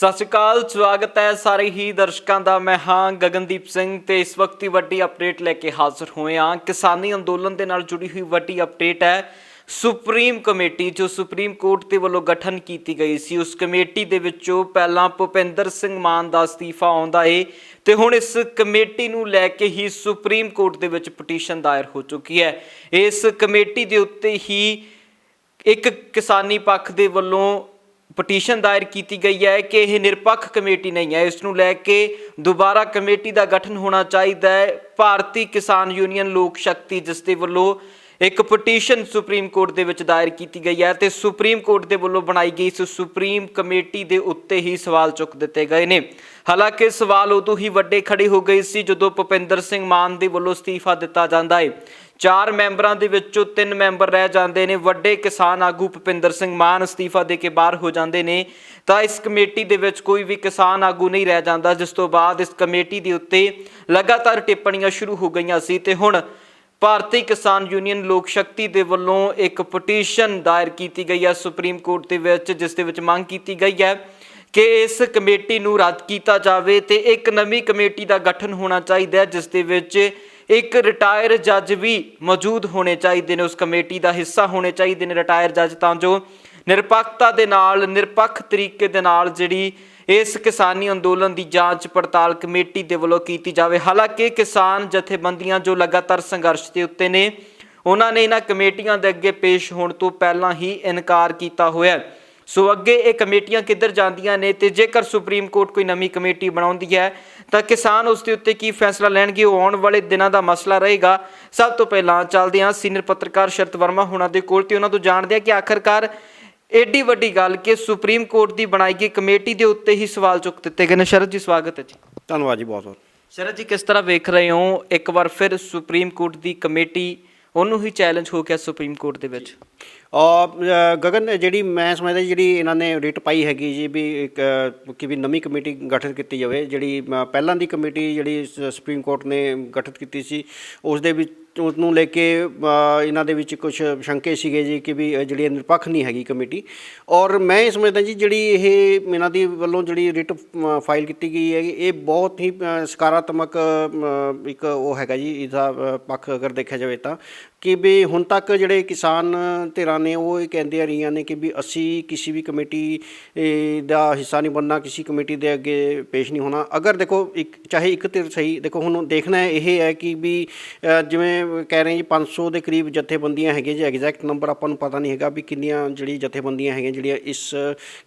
ਸਤਿ ਸ਼੍ਰੀ ਅਕਾਲ, ਸਵਾਗਤ ਹੈ ਸਾਰੇ ਹੀ ਦਰਸ਼ਕਾਂ ਦਾ। ਮੈਂ ਹਾਂ ਗਗਨਦੀਪ ਸਿੰਘ ਤੇ ਇਸ ਵਕਤ ਵੱਡੀ ਅਪਡੇਟ ਲੈ ਕੇ ਹਾਜ਼ਰ ਹੋਏ ਹਾਂ। ਕਿਸਾਨੀ ਅੰਦੋਲਨ ਦੇ ਨਾਲ ਜੁੜੀ ਹੋਈ ਵੱਡੀ ਅਪਡੇਟ ਹੈ। ਸੁਪਰੀਮ ਕਮੇਟੀ ਜੋ ਸੁਪਰੀਮ ਕੋਰਟ ਦੇ ਵੱਲੋਂ ਗਠਨ ਕੀਤੀ ਗਈ ਸੀ, ਉਸ ਕਮੇਟੀ ਦੇ ਵਿੱਚੋਂ ਪਹਿਲਾਂ ਭੁਪਿੰਦਰ ਸਿੰਘ ਮਾਨ ਦਾ ਅਸਤੀਫਾ ਆਉਂਦਾ ਏ ਤੇ ਹੁਣ ਇਸ ਕਮੇਟੀ ਨੂੰ ਲੈ ਕੇ ਹੀ ਸੁਪਰੀਮ ਕੋਰਟ ਦੇ ਵਿੱਚ ਪਟੀਸ਼ਨ ਦਾਇਰ ਹੋ ਚੁੱਕੀ ਹੈ। ਇਸ ਕਮੇਟੀ ਦੇ ਉੱਤੇ ਹੀ ਇੱਕ ਕਿਸਾਨੀ ਪੱਖ ਦੇ ਵੱਲੋਂ ਪਟੀਸ਼ਨ ਦਾਇਰ ਕੀਤੀ ਗਈ ਹੈ ਕਿ ਇਹ ਨਿਰਪੱਖ ਕਮੇਟੀ ਨਹੀਂ ਹੈ, ਇਸ ਨੂੰ ਲੈ ਕੇ ਦੁਬਾਰਾ ਕਮੇਟੀ ਦਾ ਗਠਨ ਹੋਣਾ ਚਾਹੀਦਾ ਹੈ। ਭਾਰਤੀ ਕਿਸਾਨ ਯੂਨੀਅਨ ਲੋਕ ਸ਼ਕਤੀ ਜਿਸ ਦੇ ਵੱਲੋਂ ਇੱਕ ਪਟੀਸ਼ਨ ਸੁਪਰੀਮ ਕੋਰਟ ਦੇ ਵਿੱਚ ਦਾਇਰ ਕੀਤੀ ਗਈ ਹੈ ਤੇ ਸੁਪਰੀਮ ਕੋਰਟ ਦੇ ਵੱਲੋਂ ਬਣਾਈ ਗਈ ਇਸ ਸੁਪਰੀਮ ਕਮੇਟੀ ਦੇ ਉੱਤੇ ਹੀ ਸਵਾਲ ਚੁੱਕ ਦਿੱਤੇ ਗਏ ਨੇ। ਹਾਲਾਂਕਿ ਸਵਾਲ ਉਦੋਂ ਹੀ ਵੱਡੇ ਖੜੇ ਹੋ ਗਏ ਸੀ ਜਦੋਂ ਭੁਪਿੰਦਰ ਸਿੰਘ ਮਾਨ ਦੇ ਵੱਲੋਂ ਅਸਤੀਫਾ ਦਿੱਤਾ ਜਾਂਦਾ ਹੈ। 4 ਮੈਂਬਰਾਂ ਦੇ ਵਿੱਚੋਂ 3 ਮੈਂਬਰ ਰਹਿ ਜਾਂਦੇ ਨੇ। ਵੱਡੇ ਕਿਸਾਨ ਆਗੂ ਭੁਪਿੰਦਰ ਸਿੰਘ ਮਾਨ ਅਸਤੀਫਾ ਦੇ ਕੇ ਬਾਹਰ ਹੋ ਜਾਂਦੇ ਨੇ ਤਾਂ ਇਸ ਕਮੇਟੀ ਦੇ ਵਿੱਚ ਕੋਈ ਵੀ ਕਿਸਾਨ ਆਗੂ ਨਹੀਂ ਰਹਿ ਜਾਂਦਾ, ਜਿਸ ਤੋਂ ਬਾਅਦ ਇਸ ਕਮੇਟੀ ਦੇ ਉੱਤੇ ਲਗਾਤਾਰ ਟਿੱਪਣੀਆਂ ਸ਼ੁਰੂ ਹੋ ਗਈਆਂ ਸੀ ਤੇ ਹੁਣ ਭਾਰਤੀ ਕਿਸਾਨ ਯੂਨੀਅਨ ਲੋਕ ਸ਼ਕਤੀ ਦੇ ਵੱਲੋਂ ਇੱਕ ਪਟੀਸ਼ਨ ਦਾਇਰ ਕੀਤੀ ਗਈ ਹੈ ਸੁਪਰੀਮ ਕੋਰਟ ਦੇ ਵਿੱਚ, ਜਿਸ ਦੇ ਵਿੱਚ ਮੰਗ ਕੀਤੀ ਗਈ ਹੈ ਕਿ ਇਸ ਕਮੇਟੀ ਨੂੰ ਰੱਦ ਕੀਤਾ ਜਾਵੇ ਤੇ ਇੱਕ ਨਵੀਂ ਕਮੇਟੀ ਦਾ ਗਠਨ ਹੋਣਾ ਚਾਹੀਦਾ ਹੈ, ਜਿਸ ਦੇ ਵਿੱਚ ਇੱਕ ਰਿਟਾਇਰ ਜੱਜ ਵੀ ਮੌਜੂਦ ਹੋਣੇ ਚਾਹੀਦੇ ਨੇ, ਉਸ ਕਮੇਟੀ ਦਾ ਹਿੱਸਾ ਹੋਣੇ ਚਾਹੀਦੇ ਨੇ ਰਿਟਾਇਰ ਜੱਜ, ਤਾਂ ਜੋ ਨਿਰਪੱਖਤਾ ਦੇ ਨਾਲ ਨਿਰਪੱਖ ਤਰੀਕੇ ਦੇ ਨਾਲ ਜਿਹੜੀ ਇਸ ਕਿਸਾਨੀ ਅੰਦੋਲਨ ਦੀ ਜਾਂਚ ਪੜਤਾਲ ਕਮੇਟੀ ਦੇ ਵੱਲੋਂ ਕੀਤੀ ਜਾਵੇ। ਹਾਲਾਂਕਿ ਕਿਸਾਨ ਜਥੇਬੰਦੀਆਂ ਜੋ ਲਗਾਤਾਰ ਸੰਘਰਸ਼ ਦੇ ਉੱਤੇ ਨੇ, ਉਹਨਾਂ ਨੇ ਇਹਨਾਂ ਕਮੇਟੀਆਂ ਦੇ ਅੱਗੇ ਪੇਸ਼ ਹੋਣ ਤੋਂ ਪਹਿਲਾਂ ਹੀ ਇਨਕਾਰ ਕੀਤਾ ਹੋਇਆ। ਸੋ ਅੱਗੇ ਇਹ ਕਮੇਟੀਆਂ ਕਿੱਧਰ ਜਾਂਦੀਆਂ ਨੇ ਤੇ ਜੇਕਰ ਸੁਪਰੀਮ ਕੋਰਟ ਕੋਈ ਨਵੀਂ ਕਮੇਟੀ ਬਣਾਉਂਦੀ ਹੈ ਤਾਂ ਕਿਸਾਨ ਉਸ ਦੇ ਉੱਤੇ ਕੀ ਫੈਸਲਾ ਲੈਣਗੇ, ਉਹ ਆਉਣ ਵਾਲੇ ਦਿਨਾਂ ਦਾ ਮਸਲਾ ਰਹੇਗਾ। ਸਭ ਤੋਂ ਪਹਿਲਾਂ ਚੱਲਦੇ ਹਾਂ ਸੀਨੀਅਰ ਪੱਤਰਕਾਰ ਸ਼ਰਤ ਵਰਮਾ ਹੋਣਾ ਦੇ ਕੋਲ ਤੇ ਉਹਨਾਂ ਤੋਂ ਜਾਣਦੇ ਹਾਂ ਕਿ ਆਖਰਕਾਰ ਏਡੀ ਵੱਡੀ ਗੱਲ ਕਿ ਸੁਪਰੀਮ ਕੋਰਟ ਦੀ ਬਣਾਈ ਗਈ ਕਮੇਟੀ ਦੇ ਉੱਤੇ ਹੀ ਸਵਾਲ ਚੁੱਕ ਦਿੱਤੇ ਗਏ ਨੇ। ਸ਼ਰਤ ਜੀ, ਸਵਾਗਤ ਹੈ ਜੀ। ਧੰਨਵਾਦ ਜੀ, ਬਹੁਤ ਬਹੁਤ। ਸ਼ਰਤ ਜੀ, ਕਿਸ ਤਰ੍ਹਾਂ ਵੇਖ ਰਹੇ ਹੋ ਇੱਕ ਵਾਰ ਫਿਰ ਸੁਪਰੀਮ ਕੋਰਟ ਦੀ ਕਮੇਟੀ ਉਹਨੂੰ ਹੀ ਚੈਲੰਜ ਹੋ ਗਿਆ ਸੁਪਰੀਮ ਕੋਰਟ ਦੇ ਵਿੱਚ? ਗਗਨ, ਜਿਹੜੀ ਮੈਂ ਸਮਝਦਾ ਜਿਹੜੀ ਇਹਨਾਂ ਨੇ ਰਿਟ ਪਾਈ ਹੈਗੀ ਜੀ ਵੀ ਇੱਕ ਕਿ ਵੀ ਨਵੀਂ ਕਮੇਟੀ ਗਠਿਤ ਕੀਤੀ ਜਾਵੇ। ਜਿਹੜੀ ਪਹਿਲਾਂ ਦੀ ਕਮੇਟੀ ਜਿਹੜੀ ਸੁਪਰੀਮ ਕੋਰਟ ਨੇ ਗਠਿਤ ਕੀਤੀ ਸੀ ਉਸ ਦੇ ਵਿੱਚ ਉਸ ਨੂੰ ਲੈ ਕੇ ਇਹਨਾਂ ਦੇ ਵਿੱਚ ਕੁਝ ਸ਼ੰਕੇ ਸੀਗੇ ਜੀ ਕਿ ਵੀ ਜਿਹੜੀ ਨਿਰਪੱਖ ਨਹੀਂ ਹੈਗੀ ਕਮੇਟੀ। ਔਰ ਮੈਂ ਇਹ ਸਮਝਦਾ ਜੀ ਜਿਹੜੀ ਇਹ ਇਹਨਾਂ ਦੀ ਵੱਲੋਂ ਜਿਹੜੀ ਰਿਟ ਫਾਈਲ ਕੀਤੀ ਗਈ ਹੈਗੀ ਇਹ ਬਹੁਤ ਹੀ ਸਕਾਰਾਤਮਕ ਇੱਕ ਉਹ ਹੈਗਾ ਜੀ ਇਹਦਾ ਪੱਖ ਅਗਰ ਦੇਖਿਆ ਜਾਵੇ ਤਾਂ, ਕਿ ਵੀ ਹੁਣ ਤੱਕ ਜਿਹੜੇ ਕਿਸਾਨ ਧਿਰਾਂ ਨੇ ਉਹ ਇਹ ਕਹਿੰਦੇ ਆ ਰਹੀਆਂ ਨੇ ਕਿ ਵੀ ਅਸੀਂ ਕਿਸੇ ਵੀ ਕਮੇਟੀ ਦਾ ਹਿੱਸਾ ਨਹੀਂ ਬਣਨਾ, ਕਿਸੇ ਕਮੇਟੀ ਦੇ ਅੱਗੇ ਪੇਸ਼ ਨਹੀਂ ਹੋਣਾ। ਅਗਰ ਦੇਖੋ ਚਾਹੇ ਇੱਕ ਧਿਰ ਸਹੀ, ਦੇਖੋ ਹੁਣ ਦੇਖਣਾ ਇਹ ਹੈ ਕਿ ਵੀ ਜਿਵੇਂ ਕਹਿ ਰਹੇ ਜੀ 500 ਦੇ ਕਰੀਬ ਜਥੇਬੰਦੀਆਂ ਹੈਗੀਆਂ ਜੀ, ਐਗਜ਼ੈਕਟ ਨੰਬਰ ਆਪਾਂ ਨੂੰ ਪਤਾ ਨਹੀਂ ਹੈਗਾ ਵੀ ਕਿੰਨੀਆਂ ਜਿਹੜੀ ਜਥੇਬੰਦੀਆਂ ਹੈਗੀਆਂ ਜਿਹੜੀਆਂ ਇਸ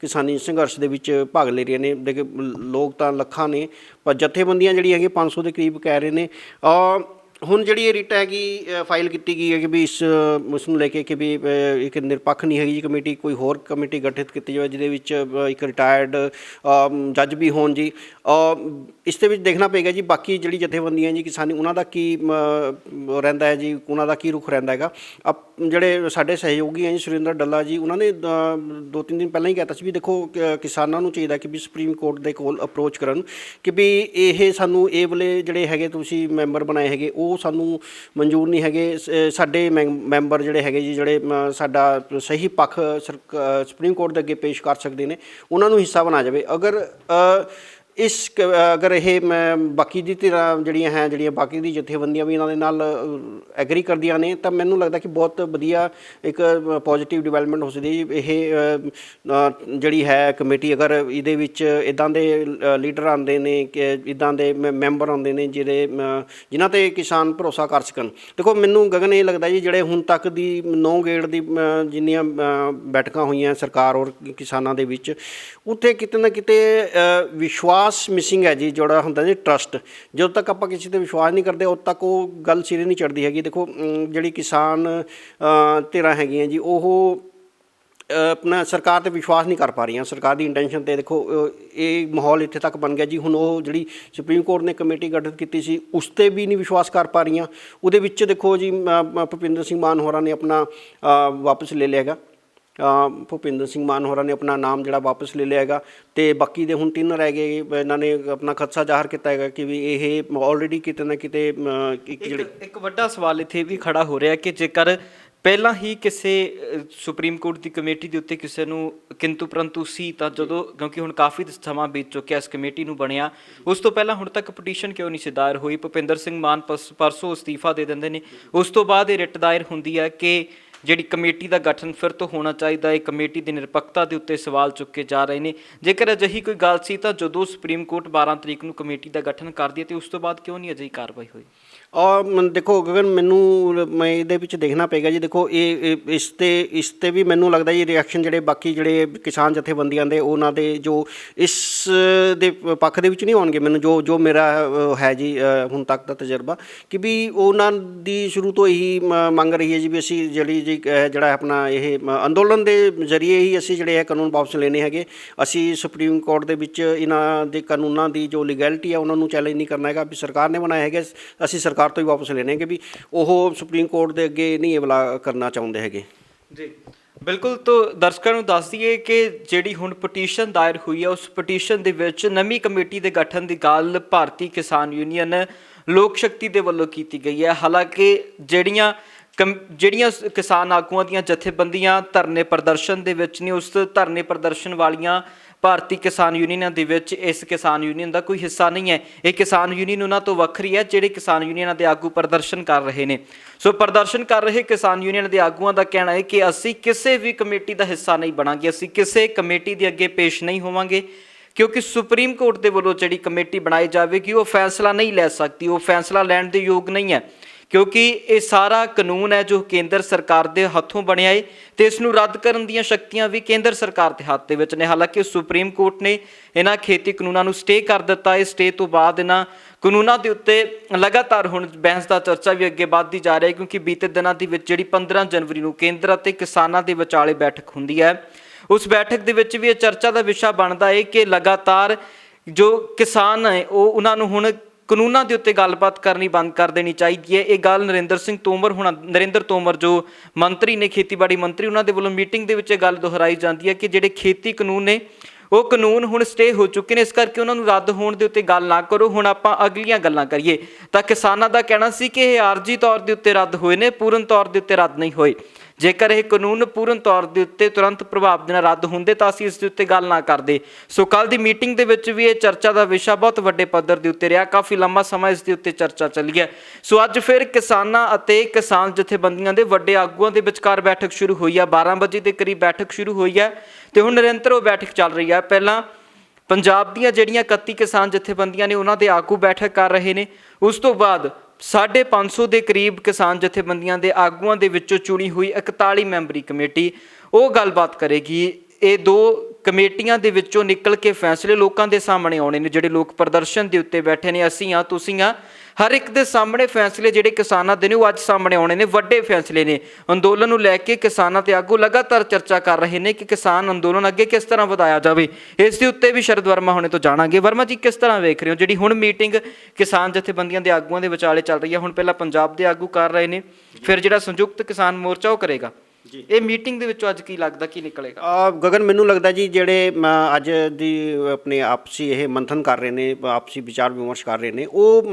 ਕਿਸਾਨੀ ਸੰਘਰਸ਼ ਦੇ ਵਿੱਚ ਭਾਗ ਲੈ ਰਹੀਆਂ ਨੇ। ਦੇਖੋ ਲੋਕ ਤਾਂ ਲੱਖਾਂ ਨੇ ਪਰ ਜਥੇਬੰਦੀਆਂ ਜਿਹੜੀਆਂ ਹੈਗੀਆਂ 500 ਦੇ ਕਰੀਬ ਕਹਿ ਰਹੇ ਨੇ। ਹੁਣ ਜਿਹੜੀ ਇਹ ਰਿਟ ਹੈਗੀ ਫਾਈਲ ਕੀਤੀ ਗਈ ਹੈ ਕਿ ਵੀ ਉਸ ਨੂੰ ਲੈ ਕੇ ਕਿ ਵੀ ਇੱਕ ਨਿਰਪੱਖ ਨਹੀਂ ਹੈਗੀ ਜੀ ਕਮੇਟੀ, ਕੋਈ ਹੋਰ ਕਮੇਟੀ ਗਠਿਤ ਕੀਤੀ ਜਾਵੇ ਜਿਹਦੇ ਵਿੱਚ ਇੱਕ ਰਿਟਾਇਰਡ ਜੱਜ ਵੀ ਹੋਣ ਜੀ। ਇਸ ਦੇ ਵਿੱਚ ਦੇਖਣਾ ਪਏਗਾ ਜੀ ਬਾਕੀ ਜਿਹੜੀ ਜਥੇਬੰਦੀਆਂ ਜੀ ਕਿਸਾਨੀ ਉਹਨਾਂ ਦਾ ਕੀ ਰਹਿੰਦਾ ਹੈ ਜੀ, ਉਹਨਾਂ ਦਾ ਕੀ ਰੁਖ ਰਹਿੰਦਾ ਹੈਗਾ। ਜਿਹੜੇ ਸਾਡੇ ਸਹਿਯੋਗੀ ਹੈ ਜੀ ਸੁਰਿੰਦਰ ਡੱਲਾ ਜੀ, ਉਹਨਾਂ ਨੇ 2-3 ਦਿਨ ਪਹਿਲਾਂ ਹੀ ਕਹਿਤਾ ਸੀ ਵੀ ਦੇਖੋ ਕਿਸਾਨਾਂ ਨੂੰ ਚਾਹੀਦਾ ਕਿ ਵੀ ਸੁਪਰੀਮ ਕੋਰਟ ਦੇ ਕੋਲ ਅਪਰੋਚ ਕਰਨ ਕਿ ਵੀ ਇਹ ਸਾਨੂੰ ਇਹ ਵਾਲੇ ਜਿਹੜੇ ਹੈਗੇ ਤੁਸੀਂ ਮੈਂਬਰ ਬਣਾਏ ਹੈਗੇ ਉਹ ਸਾਨੂੰ ਮਨਜ਼ੂਰ ਨਹੀਂ ਹੈਗੇ। ਸਾਡੇ ਮੈਂਬਰ ਜਿਹੜੇ ਹੈਗੇ ਜੀ ਜਿਹੜੇ ਸਾਡਾ ਸਹੀ ਪੱਖ ਸੁਪਰੀਮ ਕੋਰਟ ਦੇ ਅੱਗੇ ਪੇਸ਼ ਕਰ ਸਕਦੇ ਨੇ, ਉਹਨਾਂ ਨੂੰ ਹਿੱਸਾ ਬਣਾਇਆ ਜਾਵੇ। ਅਗਰ ਇਹ ਬਾਕੀ ਦੀ ਧਿਰਾਂ ਜਿਹੜੀਆਂ ਬਾਕੀ ਦੀ ਜਥੇਬੰਦੀਆਂ ਵੀ ਇਹਨਾਂ ਦੇ ਨਾਲ ਐਗਰੀ ਕਰਦੀਆਂ ਨੇ ਤਾਂ ਮੈਨੂੰ ਲੱਗਦਾ ਕਿ ਬਹੁਤ ਵਧੀਆ ਇੱਕ ਪੋਜ਼ੀਟਿਵ ਡਿਵੈਲਪਮੈਂਟ ਹੋ ਸਕਦੀ ਹੈ। ਇਹ ਜਿਹੜੀ ਹੈ ਕਮੇਟੀ ਅਗਰ ਇਹਦੇ ਵਿੱਚ ਇੱਦਾਂ ਦੇ ਲੀਡਰ ਆਉਂਦੇ ਨੇ ਕਿ ਇੱਦਾਂ ਦੇ ਮੈਂਬਰ ਆਉਂਦੇ ਨੇ ਜਿਨ੍ਹਾਂ 'ਤੇ ਕਿਸਾਨ ਭਰੋਸਾ ਕਰ ਸਕਣ। ਦੇਖੋ ਮੈਨੂੰ ਗਗਨ ਇਹ ਲੱਗਦਾ ਜੀ ਜਿਹੜੇ ਹੁਣ ਤੱਕ ਦੀ 9 ਗੇੜ ਦੀ ਜਿੰਨੀਆਂ ਬੈਠਕਾਂ ਹੋਈਆਂ ਸਰਕਾਰ ਔਰ ਕਿਸਾਨਾਂ ਦੇ ਵਿੱਚ, ਉੱਥੇ ਕਿਤੇ ਨਾ ਕਿਤੇ ਵਿਸ਼ਵਾਸ ਮਿਸਿੰਗ ਹੈ ਜੀ, ਜਿਹੜਾ ਹੁੰਦਾ ਜੀ ਟਰਸਟ। ਜਦੋਂ ਤੱਕ ਆਪਾਂ ਕਿਸੇ 'ਤੇ ਵਿਸ਼ਵਾਸ ਨਹੀਂ ਕਰਦੇ ਉਦੋਂ ਤੱਕ ਉਹ ਗੱਲ ਸਿਰੇ ਨਹੀਂ ਚੜ੍ਹਦੀ ਹੈਗੀ। ਦੇਖੋ ਜਿਹੜੀ ਕਿਸਾਨ ਧਿਰਾਂ ਹੈਗੀਆਂ ਜੀ ਉਹ ਆਪਣਾ ਸਰਕਾਰ 'ਤੇ ਵਿਸ਼ਵਾਸ ਨਹੀਂ ਕਰ ਪਾ ਰਹੀਆਂ, ਸਰਕਾਰ ਦੀ ਇੰਟੈਂਸ਼ਨ 'ਤੇ। ਦੇਖੋ ਇਹ ਮਾਹੌਲ ਇੱਥੇ ਤੱਕ ਬਣ ਗਿਆ ਜੀ। ਹੁਣ ਉਹ ਜਿਹੜੀ ਸੁਪਰੀਮ ਕੋਰਟ ਨੇ ਕਮੇਟੀ ਗਠਿਤ ਕੀਤੀ ਸੀ ਉਸ 'ਤੇ ਵੀ ਨਹੀਂ ਵਿਸ਼ਵਾਸ ਕਰ ਪਾ ਰਹੀਆਂ। ਉਹਦੇ ਵਿੱਚ ਦੇਖੋ ਜੀ ਭੁਪਿੰਦਰ ਸਿੰਘ ਮਾਨ ਹੋਰਾਂ ਨੇ ਆਪਣਾ ਵਾਪਸ ਲੈ ਲਿਆ ਹੈਗਾ, ਭੁਪਿੰਦਰ ਸਿੰਘ ਮਾਨ ਹੋਰਾਂ ਨੇ ਆਪਣਾ ਨਾਮ ਜਿਹੜਾ ਵਾਪਸ ਲੈ ਲਿਆ ਹੈਗਾ ਅਤੇ ਬਾਕੀ ਦੇ ਹੁਣ 3 ਰਹਿ ਗਏ। ਇਹਨਾਂ ਨੇ ਆਪਣਾ ਖਦਸ਼ਾ ਜ਼ਾਹਰ ਕੀਤਾ ਹੈਗਾ ਕਿ ਵੀ ਇਹ ਆਲਰੇਡੀ ਕਿਤੇ ਨਾ ਕਿਤੇ ਇੱਕ ਵੱਡਾ ਸਵਾਲ ਇੱਥੇ ਵੀ ਖੜਾ ਹੋ ਰਿਹਾ ਕਿ ਜੇਕਰ ਪਹਿਲਾਂ ਹੀ ਕਿਸੇ ਸੁਪਰੀਮ ਕੋਰਟ ਦੀ ਕਮੇਟੀ ਦੇ ਉੱਤੇ ਕਿਸੇ ਨੂੰ ਕਿੰਤੂ ਪਰੰਤੂ ਸੀ ਤਾਂ ਜਦੋਂ ਕਿਉਂਕਿ ਹੁਣ ਕਾਫੀ ਸਮਾਂ ਬੀਤ ਚੁੱਕਿਆ ਇਸ ਕਮੇਟੀ ਨੂੰ ਬਣਿਆ, ਉਸ ਤੋਂ ਪਹਿਲਾਂ ਹੁਣ ਤੱਕ ਪਟੀਸ਼ਨ ਕਿਉਂ ਨਹੀਂ ਸੀ ਦਾਇਰ ਹੋਈ? ਭੁਪਿੰਦਰ ਸਿੰਘ ਮਾਨ ਪਰਸੋਂ ਅਸਤੀਫਾ ਦੇ ਦਿੰਦੇ ਨੇ, ਉਸ ਤੋਂ ਬਾਅਦ ਇਹ ਰਿਟ ਦਾਇਰ ਹੁੰਦੀ ਹੈ ਕਿ ਜਿਹੜੀ ਕਮੇਟੀ ਦਾ ਗਠਨ ਫਿਰ ਤੋਂ ਹੋਣਾ ਚਾਹੀਦਾ ਹੈ। ਕਮੇਟੀ ਦੀ ਨਿਰਪੱਖਤਾ ਦੇ ਉੱਤੇ ਸਵਾਲ ਚੁੱਕੇ ਜਾ ਰਹੇ ਨੇ। ਜੇਕਰ ਅਜਿਹੀ ਕੋਈ ਗੱਲ ਸੀ ਤਾਂ ਜਦੋਂ ਸੁਪਰੀਮ ਕੋਰਟ 12 ਤਰੀਕ ਨੂੰ ਕਮੇਟੀ ਦਾ ਗਠਨ ਕਰਦੀ ਹੈ ਤੇ ਉਸ ਤੋਂ ਬਾਅਦ ਕਿਉਂ ਨਹੀਂ ਅਜਿਹੀ ਕਾਰਵਾਈ ਹੋਈ? ਦੇਖੋ ਗਗਨ, ਮੈਨੂੰ ਮੈਂ ਇਹਦੇ ਵਿੱਚ ਦੇਖਣਾ ਪਏਗਾ ਜੀ। ਦੇਖੋ ਇਹ ਇਸ 'ਤੇ ਵੀ ਮੈਨੂੰ ਲੱਗਦਾ ਜੀ ਰਿਐਕਸ਼ਨ ਜਿਹੜੇ ਬਾਕੀ ਜਿਹੜੇ ਕਿਸਾਨ ਜਥੇਬੰਦੀਆਂ ਦੇ ਉਹਨਾਂ ਦੇ ਜੋ ਇਸ ਦੇ ਪੱਖ ਦੇ ਵਿੱਚ ਨਹੀਂ ਆਉਣਗੇ। ਮੈਨੂੰ ਜੋ ਮੇਰਾ ਹੈ ਜੀ ਹੁਣ ਤੱਕ ਦਾ ਤਜਰਬਾ ਕਿ ਵੀ ਉਹਨਾਂ ਦੀ ਸ਼ੁਰੂ ਤੋਂ ਇਹੀ ਮੰਗ ਰਹੀ ਹੈ ਜੀ ਵੀ ਅਸੀਂ ਜਿਹੜਾ ਆਪਣਾ ਇਹ ਅੰਦੋਲਨ ਦੇ ਜ਼ਰੀਏ ਹੀ ਅਸੀਂ ਜਿਹੜੇ ਇਹ ਕਾਨੂੰਨ ਵਾਪਸ ਲੈਣੇ ਹੈਗੇ। ਅਸੀਂ ਸੁਪਰੀਮ ਕੋਰਟ ਦੇ ਵਿੱਚ ਇਹਨਾਂ ਦੇ ਕਾਨੂੰਨਾਂ ਦੀ ਜੋ ਲੀਗੈਲਿਟੀ ਹੈ ਉਹਨਾਂ ਨੂੰ ਚੈਲੰਜ ਨਹੀਂ ਕਰਨਾ ਹੈਗਾ ਵੀ ਸਰਕਾਰ ਨੇ ਬਣਾਇਆ ਹੈਗਾ, ਅਸੀਂ ਸਰਕਾਰ ਤੋਂ ਹੀ ਵਾਪਸ ਲੈਣੇ ਕਿ ਵੀ ਉਹ ਸੁਪਰੀਮ ਕੋਰਟ ਦੇ ਅੱਗੇ ਨਹੀਂ ਇਹ ਵਾਲਾ ਕਰਨਾ ਚਾਹੁੰਦੇ ਹੈਗੇ ਜੀ। ਬਿਲਕੁਲ, ਤੋਂ ਦਰਸ਼ਕਾਂ ਨੂੰ ਦੱਸ ਦਈਏ ਕਿ ਜਿਹੜੀ ਹੁਣ ਪਟੀਸ਼ਨ ਦਾਇਰ ਹੋਈ ਹੈ ਉਸ ਪਟੀਸ਼ਨ ਦੇ ਵਿੱਚ ਨਵੀਂ ਕਮੇਟੀ ਦੇ ਗਠਨ ਦੀ ਗੱਲ ਭਾਰਤੀ ਕਿਸਾਨ ਯੂਨੀਅਨ ਲੋਕ ਸ਼ਕਤੀ ਦੇ ਵੱਲੋਂ ਕੀਤੀ ਗਈ ਹੈ। ਹਾਲਾਂਕਿ ਜਿਹੜੀਆਂ ਕਿਸਾਨ ਆਗੂਆਂ ਦੀਆਂ ਜਥੇਬੰਦੀਆਂ ਧਰਨੇ ਪ੍ਰਦਰਸ਼ਨ ਦੇ ਵਿੱਚ ਨੇ, ਉਸ ਧਰਨੇ ਪ੍ਰਦਰਸ਼ਨ ਵਾਲੀਆਂ ਭਾਰਤੀ ਕਿਸਾਨ ਯੂਨੀਅਨਾਂ ਦੇ ਵਿੱਚ ਇਸ ਕਿਸਾਨ ਯੂਨੀਅਨ ਦਾ ਕੋਈ ਹਿੱਸਾ ਨਹੀਂ ਹੈ। ਇਹ ਕਿਸਾਨ ਯੂਨੀਅਨ ਉਹਨਾਂ ਤੋਂ ਵੱਖਰੀ ਹੈ ਜਿਹੜੇ ਕਿਸਾਨ ਯੂਨੀਅਨਾਂ ਦੇ ਆਗੂ ਪ੍ਰਦਰਸ਼ਨ ਕਰ ਰਹੇ ਨੇ। ਸੋ ਪ੍ਰਦਰਸ਼ਨ ਕਰ ਰਹੇ ਕਿਸਾਨ ਯੂਨੀਅਨ ਦੇ ਆਗੂਆਂ ਦਾ ਕਹਿਣਾ ਹੈ ਕਿ ਅਸੀਂ ਕਿਸੇ ਵੀ ਕਮੇਟੀ ਦਾ ਹਿੱਸਾ ਨਹੀਂ ਬਣਾਂਗੇ, ਅਸੀਂ ਕਿਸੇ ਕਮੇਟੀ ਦੇ ਅੱਗੇ ਪੇਸ਼ ਨਹੀਂ ਹੋਵਾਂਗੇ, ਕਿਉਂਕਿ ਸੁਪਰੀਮ ਕੋਰਟ ਦੇ ਵੱਲੋਂ ਜਿਹੜੀ ਕਮੇਟੀ ਬਣਾਈ ਜਾਵੇਗੀ ਉਹ ਫੈਸਲਾ ਨਹੀਂ ਲੈ ਸਕਦੀ, ਉਹ ਫੈਸਲਾ ਲੈਣ ਦੇ ਯੋਗ ਨਹੀਂ ਹੈ, ਕਿਉਂਕਿ ਇਹ ਸਾਰਾ ਕਾਨੂੰਨ ਹੈ ਜੋ ਕੇਂਦਰ ਸਰਕਾਰ ਦੇ ਹੱਥੋਂ ਬਣਿਆ ਹੈ ਤੇ ਇਸ ਨੂੰ ਰੱਦ ਕਰਨ ਦੀਆਂ ਸ਼ਕਤੀਆਂ ਵੀ ਕੇਂਦਰ ਸਰਕਾਰ ਦੇ ਹੱਥ ਦੇ ਵਿੱਚ ਨੇ। ਹਾਲਾਂਕਿ ਸੁਪਰੀਮ ਕੋਰਟ ਨੇ ਇਹਨਾਂ ਖੇਤੀ ਕਾਨੂੰਨਾਂ ਨੂੰ ਸਟੇ ਕਰ ਦਿੱਤਾ ਹੈ। ਸਟੇ ਤੋਂ ਬਾਅਦ ਇਹਨਾਂ ਕਾਨੂੰਨਾਂ ਦੇ ਉੱਤੇ ਲਗਾਤਾਰ ਹੁਣ ਬਹਿਸ ਦਾ ਚਰਚਾ ਵੀ ਅੱਗੇ ਵੱਧਦੀ ਜਾ ਰਹੀ ਹੈ, ਕਿਉਂਕਿ ਬੀਤੇ ਦਿਨਾਂ ਦੇ ਵਿੱਚ ਜਿਹੜੀ 15 ਜਨਵਰੀ ਨੂੰ ਕੇਂਦਰ ਅਤੇ ਕਿਸਾਨਾਂ ਦੇ ਵਿਚਾਲੇ ਬੈਠਕ ਹੁੰਦੀ ਹੈ, ਉਸ ਬੈਠਕ ਦੇ ਵਿੱਚ ਵੀ ਇਹ ਚਰਚਾ ਦਾ ਵਿਸ਼ਾ ਬਣਦਾ ਹੈ ਕਿ ਲਗਾਤਾਰ ਜੋ ਕਿਸਾਨ ਹੈ ਉਹਨਾਂ ਨੂੰ ਹੁਣ ਕਾਨੂੰਨਾਂ ਦੇ ਉੱਤੇ ਗੱਲਬਾਤ ਕਰਨੀ ਬੰਦ ਕਰ ਦੇਣੀ ਚਾਹੀਦੀ ਹੈ। ਇਹ ਗੱਲ ਨਰਿੰਦਰ ਤੋਮਰ ਜੋ ਮੰਤਰੀ ਨੇ, ਖੇਤੀਬਾੜੀ ਮੰਤਰੀ, ਉਹਨਾਂ ਦੇ ਵੱਲੋਂ ਮੀਟਿੰਗ ਦੇ ਵਿੱਚ ਇਹ ਗੱਲ ਦੁਹਰਾਈ ਜਾਂਦੀ ਹੈ ਕਿ ਜਿਹੜੇ ਖੇਤੀ ਕਾਨੂੰਨ ਨੇ ਉਹ ਕਾਨੂੰਨ ਹੁਣ ਸਟੇ ਹੋ ਚੁੱਕੇ ਨੇ, ਇਸ ਕਰਕੇ ਉਹਨਾਂ ਨੂੰ ਰੱਦ ਹੋਣ ਦੇ ਉੱਤੇ ਗੱਲ ਨਾ ਕਰੋ, ਹੁਣ ਆਪਾਂ ਅਗਲੀਆਂ ਗੱਲਾਂ ਕਰੀਏ। ਤਾਂ ਕਿਸਾਨਾਂ ਦਾ ਕਹਿਣਾ ਸੀ ਕਿ ਇਹ ਆਰਜੀ ਤੌਰ ਦੇ ਉੱਤੇ ਰੱਦ ਹੋਏ ਨੇ, ਪੂਰਨ ਤੌਰ ਦੇ ਉੱਤੇ ਰੱਦ ਨਹੀਂ ਹੋਏ। ਜੇਕਰ ਇਹ ਕਾਨੂੰਨ ਪੂਰਨ ਤੌਰ ਦੇ ਉੱਤੇ ਤੁਰੰਤ ਪ੍ਰਭਾਵ ਦੇ ਨਾਲ ਰੱਦ ਹੁੰਦੇ ਤਾਂ ਅਸੀਂ ਇਸ ਦੇ ਉੱਤੇ ਗੱਲ ਨਾ ਕਰਦੇ। ਸੋ ਕੱਲ੍ਹ ਦੀ ਮੀਟਿੰਗ ਦੇ ਵਿੱਚ ਵੀ ਇਹ ਚਰਚਾ ਦਾ ਵਿਸ਼ਾ ਬਹੁਤ ਵੱਡੇ ਪੱਧਰ ਦੇ ਉੱਤੇ ਰਿਹਾ, ਕਾਫੀ ਲੰਮਾ ਸਮਾਂ ਇਸ ਦੇ ਉੱਤੇ ਚਰਚਾ ਚੱਲੀ ਹੈ। ਸੋ ਅੱਜ ਫਿਰ ਕਿਸਾਨਾਂ ਅਤੇ ਕਿਸਾਨ ਜਥੇਬੰਦੀਆਂ ਦੇ ਵੱਡੇ ਆਗੂਆਂ ਦੇ ਵਿਚਕਾਰ ਬੈਠਕ ਸ਼ੁਰੂ ਹੋਈ ਹੈ। 12 ਵਜੇ ਦੇ ਕਰੀਬ ਬੈਠਕ ਸ਼ੁਰੂ ਹੋਈ ਹੈ ਤੇ ਹੁਣ ਨਿਰੰਤਰ ਉਹ ਬੈਠਕ ਚੱਲ ਰਹੀ ਹੈ। ਪਹਿਲਾਂ ਪੰਜਾਬ ਦੀਆਂ ਜਿਹੜੀਆਂ 31 ਕਿਸਾਨ ਜਥੇਬੰਦੀਆਂ ਨੇ ਉਹਨਾਂ ਦੇ ਆਗੂ ਬੈਠਕ ਕਰ ਰਹੇ ਨੇ, ਉਸ ਤੋਂ ਬਾਅਦ 550 ਦੇ ਕਰੀਬ ਕਿਸਾਨ ਜਥੇਬੰਦੀਆਂ ਦੇ ਆਗੂਆਂ ਦੇ ਵਿੱਚੋਂ ਚੁਣੀ ਹੋਈ 41 ਮੈਂਬਰੀ ਕਮੇਟੀ ਉਹ ਗੱਲਬਾਤ ਕਰੇਗੀ। ਇਹ ਦੋ ਕਮੇਟੀਆਂ ਦੇ ਵਿੱਚੋਂ ਨਿਕਲ ਕੇ ਫੈਸਲੇ ਲੋਕਾਂ ਦੇ ਸਾਹਮਣੇ ਆਉਣੇ ਨੇ। ਜਿਹੜੇ ਲੋਕ ਪ੍ਰਦਰਸ਼ਨ ਦੇ ਉੱਤੇ ਬੈਠੇ ਨੇ, ਅਸੀਂ ਆ, ਤੁਸੀਂ ਆ, ਹਰ ਇੱਕ ਦੇ ਸਾਹਮਣੇ ਫੈਸਲੇ ਜਿਹੜੇ ਕਿਸਾਨਾਂ ਦੇ ਨੇ ਉਹ ਅੱਜ ਸਾਹਮਣੇ ਆਉਣੇ ਨੇ। ਵੱਡੇ ਫੈਸਲੇ ਨੇ। ਅੰਦੋਲਨ ਨੂੰ ਲੈ ਕੇ ਕਿਸਾਨਾਂ ਤੇ ਆਗੂ ਲਗਾਤਾਰ ਚਰਚਾ ਕਰ ਰਹੇ ਨੇ ਕਿ ਕਿਸਾਨ ਅੰਦੋਲਨ ਅੱਗੇ ਕਿਸ ਤਰ੍ਹਾਂ ਵਧਾਇਆ ਜਾਵੇ। ਇਸ ਦੇ ਉੱਤੇ ਵੀ ਸ਼ਰਦ ਵਰਮਾ ਹੁਣੇ ਤੋਂ ਜਾਣਾਂਗੇ। ਵਰਮਾ ਜੀ, ਕਿਸ ਤਰ੍ਹਾਂ ਵੇਖ ਰਹੇ ਹੋ ਜਿਹੜੀ ਹੁਣ ਮੀਟਿੰਗ ਕਿਸਾਨ ਜਥੇਬੰਦੀਆਂ ਦੇ ਆਗੂਆਂ ਦੇ ਵਿਚਾਲੇ ਚੱਲ ਰਹੀ ਹੈ? ਹੁਣ ਪਹਿਲਾਂ ਪੰਜਾਬ ਦੇ ਆਗੂ ਕਰ ਰਹੇ ਨੇ, ਫਿਰ ਜਿਹੜਾ ਸੰਯੁਕਤ ਕਿਸਾਨ ਮੋਰਚਾ ਉਹ ਕਰੇਗਾ। ਇਹ ਮੀਟਿੰਗ ਦੇ ਵਿੱਚੋਂ ਅੱਜ ਕੀ ਲੱਗਦਾ ਕੀ ਨਿਕਲੇਗਾ? ਗਗਨ, ਮੈਨੂੰ ਲੱਗਦਾ ਜੀ ਜਿਹੜੇ ਅੱਜ ਦੀ ਆਪਣੇ ਆਪਸੀ ਇਹ ਮੰਥਨ ਕਰ ਰਹੇ ਨੇ, ਆਪਸੀ ਵਿਚਾਰ ਵਿਮਰਸ਼ ਕਰ ਰਹੇ ਨੇ, ਉਹ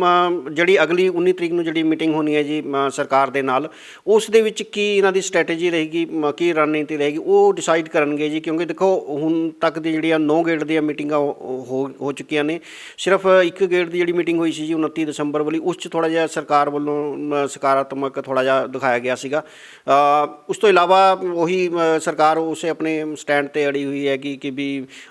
ਜਿਹੜੀ ਅਗਲੀ 19 ਤਰੀਕ ਨੂੰ ਜਿਹੜੀ ਮੀਟਿੰਗ ਹੋਣੀ ਹੈ ਜੀ ਸਰਕਾਰ ਦੇ ਨਾਲ, ਉਸ ਦੇ ਵਿੱਚ ਕੀ ਇਹਨਾਂ ਦੀ ਸਟ੍ਰੈਟੇਜੀ ਰਹੇਗੀ, ਕੀ ਰਣਨੀਤੀ ਰਹੇਗੀ, ਉਹ ਡਿਸਾਈਡ ਕਰਨਗੇ ਜੀ। ਕਿਉਂਕਿ ਦੇਖੋ ਹੁਣ ਤੱਕ ਦੀ ਜਿਹੜੀਆਂ 9 ਗੇੜ ਦੀਆਂ ਮੀਟਿੰਗਾਂ ਹੋ ਚੁੱਕੀਆਂ ਨੇ। ਸਿਰਫ ਇੱਕ ਗੇੜ ਦੀ ਜਿਹੜੀ ਮੀਟਿੰਗ ਹੋਈ ਸੀ ਜੀ 29 ਦਸੰਬਰ ਵਾਲੀ, ਉਸ 'ਚ ਥੋੜ੍ਹਾ ਜਿਹਾ ਸਰਕਾਰ ਵੱਲੋਂ ਸਕਾਰਾਤਮਕ ਥੋੜ੍ਹਾ ਜਿਹਾ ਦਿਖਾਇਆ ਗਿਆ ਸੀਗਾ। ਉਸ ਤੋਂ ਇਲਾਵਾ ਉਹੀ ਸਰਕਾਰ ਉਸੇ ਆਪਣੇ ਸਟੈਂਡ 'ਤੇ ਅੜੀ ਹੋਈ ਹੈ ਕਿ ਵੀ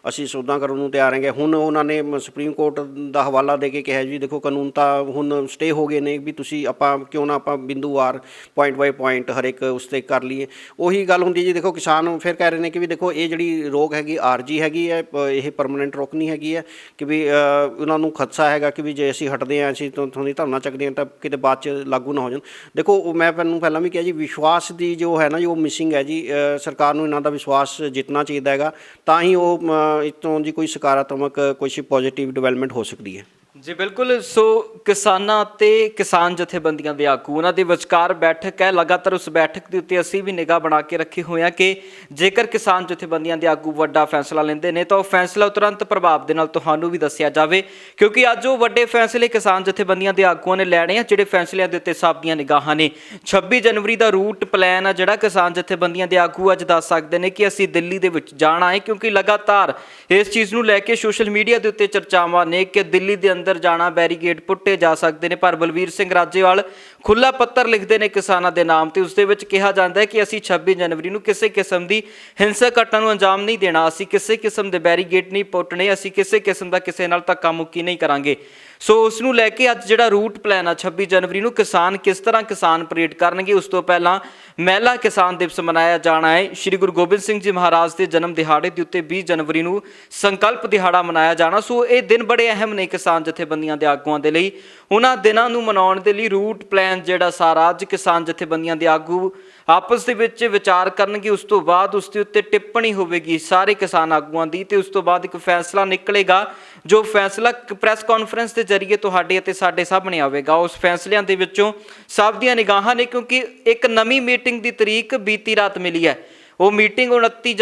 ਅਸੀਂ ਸੌਦਾ ਕਰਨ ਨੂੰ ਤਿਆਰ ਹੈਗੇ। ਹੁਣ ਉਹਨਾਂ ਨੇ ਸੁਪਰੀਮ ਕੋਰਟ ਦਾ ਹਵਾਲਾ ਦੇ ਕੇ ਕਿਹਾ ਜੀ ਦੇਖੋ ਕਾਨੂੰਨ ਤਾਂ ਹੁਣ ਸਟੇ ਹੋ ਗਏ ਨੇ, ਵੀ ਤੁਸੀਂ ਕਿਉਂ ਨਾ ਬਿੰਦੂਵਾਰ ਪੁਆਇੰਟ ਬਾਈ ਪੁਆਇੰਟ ਹਰ ਇੱਕ ਉਸ 'ਤੇ ਕਰ ਲਈਏ। ਉਹੀ ਗੱਲ ਹੁੰਦੀ ਜੀ। ਦੇਖੋ ਕਿਸਾਨ ਫਿਰ ਕਹਿ ਰਹੇ ਨੇ ਕਿ ਵੀ ਦੇਖੋ ਇਹ ਜਿਹੜੀ ਰੋਕ ਹੈਗੀ ਆਰਜੀ ਹੈਗੀ ਹੈ, ਇਹ ਪਰਮਾਨੈਂਟ ਰੋਕ ਨਹੀਂ ਹੈਗੀ ਹੈ, ਕਿ ਵੀ ਉਹਨਾਂ ਨੂੰ ਖਦਸ਼ਾ ਹੈਗਾ ਕਿ ਵੀ ਜੇ ਅਸੀਂ ਹਟਦੇ ਹਾਂ, ਅਸੀਂ ਤੁਹਾਡੀ ਧਰਨਾ ਚੱਕਦੇ ਹਾਂ ਤਾਂ ਕਿਤੇ ਬਾਅਦ 'ਚ ਲਾਗੂ ਨਾ ਹੋ ਜਾਣ। ਦੇਖੋ ਮੈਂ ਤੁਹਾਨੂੰ ਪਹਿਲਾਂ ਵੀ ਕਿਹਾ ਜੀ, ਵਿਸ਼ਵਾਸ ਦੀ ਜੋ ਹੈ ਨਾ ਜੀ ਉਹ ਮਿਸਿੰਗ ਹੈ ਜੀ। ਸਰਕਾਰ ਨੂੰ ਇਹਨਾਂ ਦਾ ਵਿਸ਼ਵਾਸ ਜਿੱਤਣਾ ਚਾਹੀਦਾ ਹੈਗਾ, ਤਾਂ ਹੀ ਉਹ ਇਸ ਤੋਂ ਜੀ ਕੋਈ ਸਕਾਰਾਤਮਕ ਕੁਛ ਪੋਜ਼ੀਟਿਵ ਡਿਵੈਲਪਮੈਂਟ ਹੋ ਸਕਦੀ ਹੈ। ਜੀ ਬਿਲਕੁਲ। ਸੋ ਕਿਸਾਨਾਂ ਤੇ ਕਿਸਾਨ ਜਥੇਬੰਦੀਆਂ ਦੇ ਆਗੂ ਉਹਨਾਂ ਦੇ ਵਿਚਕਾਰ ਬੈਠਕ ਹੈ। ਲਗਾਤਾਰ ਉਸ ਬੈਠਕ ਦੇ ਉੱਤੇ ਅਸੀਂ ਵੀ ਨਿਗਾਹ ਬਣਾ ਕੇ ਰੱਖੇ ਹੋਏ ਹਾਂ ਕਿ ਜੇਕਰ ਕਿਸਾਨ ਜਥੇਬੰਦੀਆਂ ਦੇ ਆਗੂ ਵੱਡਾ ਫੈਸਲਾ ਲੈਂਦੇ ਨੇ ਤਾਂ ਉਹ ਫੈਸਲਾ ਤੁਰੰਤ ਪ੍ਰਭਾਵ ਦੇ ਨਾਲ ਤੁਹਾਨੂੰ ਵੀ ਦੱਸਿਆ ਜਾਵੇ, ਕਿਉਂਕਿ ਅੱਜ ਉਹ ਵੱਡੇ ਫੈਸਲੇ ਕਿਸਾਨ ਜਥੇਬੰਦੀਆਂ ਦੇ ਆਗੂਆਂ ਨੇ ਲੈਣੇ ਆ ਜਿਹੜੇ ਫੈਸਲਿਆਂ ਦੇ ਉੱਤੇ ਸਭ ਦੀਆਂ ਨਿਗਾਹਾਂ ਨੇ। 26 ਜਨਵਰੀ ਦਾ ਰੂਟ ਪਲਾਨ ਆ ਜਿਹੜਾ ਕਿਸਾਨ ਜਥੇਬੰਦੀਆਂ ਦੇ ਆਗੂ ਅੱਜ ਦੱਸ ਸਕਦੇ ਨੇ ਕਿ ਅਸੀਂ ਦਿੱਲੀ ਦੇ ਵਿੱਚ ਜਾਣਾ ਹੈ, ਕਿਉਂਕਿ ਲਗਾਤਾਰ ਇਸ ਚੀਜ਼ ਨੂੰ ਲੈ ਕੇ ਸੋਸ਼ਲ ਮੀਡੀਆ ਦੇ ਉੱਤੇ ਚਰਚਾਵਾਂ ਨੇ ਕਿ ਦਿੱਲੀ ਦੇ ਅੰਦਰ ਜਾਣਾ, ਬੈਰੀਕੇਡ ਪੁੱਟੇ ਜਾ ਸਕਦੇ ਨੇ। ਪਰ ਬਲਵੀਰ ਸਿੰਘ ਰਾਜੇਵਾਲ ਖੁੱਲਾ ਪੱਤਰ ਲਿਖਦੇ ਨੇ ਕਿਸਾਨਾਂ ਦੇ ਨਾਮ ਤੇ, ਉਸ ਦੇ ਵਿੱਚ ਕਿਹਾ ਜਾਂਦਾ ਹੈ ਕਿ ਅਸੀਂ 26 ਜਨਵਰੀ ਨੂੰ ਕਿਸੇ ਕਿਸਮ ਦੀ ਹਿੰਸਕ ਘਟਨਾ ਨੂੰ ਅੰਜਾਮ ਨਹੀਂ ਦੇਣਾ, ਅਸੀਂ ਕਿਸੇ ਕਿਸਮ ਦੇ ਬੈਰੀਕੇਡ ਨਹੀਂ ਪੁੱਟਣੇ, ਅਸੀਂ ਕਿਸੇ ਕਿਸਮ ਦਾ ਕਿਸੇ ਨਾਲ ਧੱਕਾ ਮੁੱਕੀ ਨਹੀਂ ਕਰਾਂਗੇ। ਸੋ ਉਸ ਨੂੰ ਲੈ ਕੇ ਅੱਜ ਜਿਹੜਾ ਰੂਟ ਪਲਾਨ ਆ 26 ਜਨਵਰੀ ਨੂੰ ਕਿਸਾਨ ਕਿਸ ਤਰ੍ਹਾਂ ਕਿਸਾਨ ਪਰੇਡ ਕਰਨਗੇ, ਉਸ ਤੋਂ ਪਹਿਲਾਂ ਮਹਿਲਾ ਕਿਸਾਨ ਦਿਵਸ ਮਨਾਇਆ ਜਾਣਾ ਹੈ। ਸ਼੍ਰੀ ਗੁਰੂ ਗੋਬਿੰਦ ਸਿੰਘ ਜੀ ਮਹਾਰਾਜ ਦੇ ਜਨਮ ਦਿਹਾੜੇ ਦੇ ਉੱਤੇ 20 ਜਨਵਰੀ ਨੂੰ ਸੰਕਲਪ ਦਿਹਾੜਾ ਮਨਾਇਆ ਜਾਣਾ। ਸੋ ਇਹ ਦਿਨ ਬੜੇ ਅਹਿਮ ਨੇ ਕਿਸਾਨ ਜਥੇਬੰਦੀਆਂ ਦੇ ਆਗੂਆਂ ਦੇ ਲਈ। ਉਹਨਾਂ ਦਿਨਾਂ ਨੂੰ ਮਨਾਉਣ ਦੇ ਲਈ ਰੂਟ ਪਲਾਨ ਜਿਹੜਾ ਸਾਰਾ ਅੱਜ ਕਿਸਾਨ ਜਥੇਬੰਦੀਆਂ ਦੇ ਆਗੂ ਆਪਸ ਦੇ ਵਿੱਚ ਵਿਚਾਰ ਕਰਨਗੇ। ਉਸ ਤੋਂ ਬਾਅਦ ਉਸ ਦੇ ਉੱਤੇ ਟਿੱਪਣੀ ਹੋਵੇਗੀ ਸਾਰੇ ਕਿਸਾਨ ਆਗੂਆਂ ਦੀ ਤੇ ਉਸ ਤੋਂ ਬਾਅਦ ਇੱਕ ਫੈਸਲਾ ਨਿਕਲੇਗਾ, ਜੋ ਫੈਸਲਾ ਪ੍ਰੈਸ ਕਾਨਫਰੰਸ ਦੇ ਜ਼ਰੀਏ ਤੁਹਾਡੇ ਅਤੇ ਸਾਡੇ ਸਾਹਮਣੇ ਆਵੇਗਾ। ਉਸ ਫੈਸਲਿਆਂ ਦੇ ਵਿੱਚੋਂ ਸਭ ਦੀਆਂ ਨਿਗਾਹਾਂ ਨੇ, ਕਿਉਂਕਿ ਇੱਕ ਨਵੀਂ ਮੀਟਿੰਗ ਦੀ ਤਰੀਕ ਬੀਤੀ ਰਾਤ ਮਿਲੀ ਹੈ। ਉਹ ਮੀਟਿੰਗ 19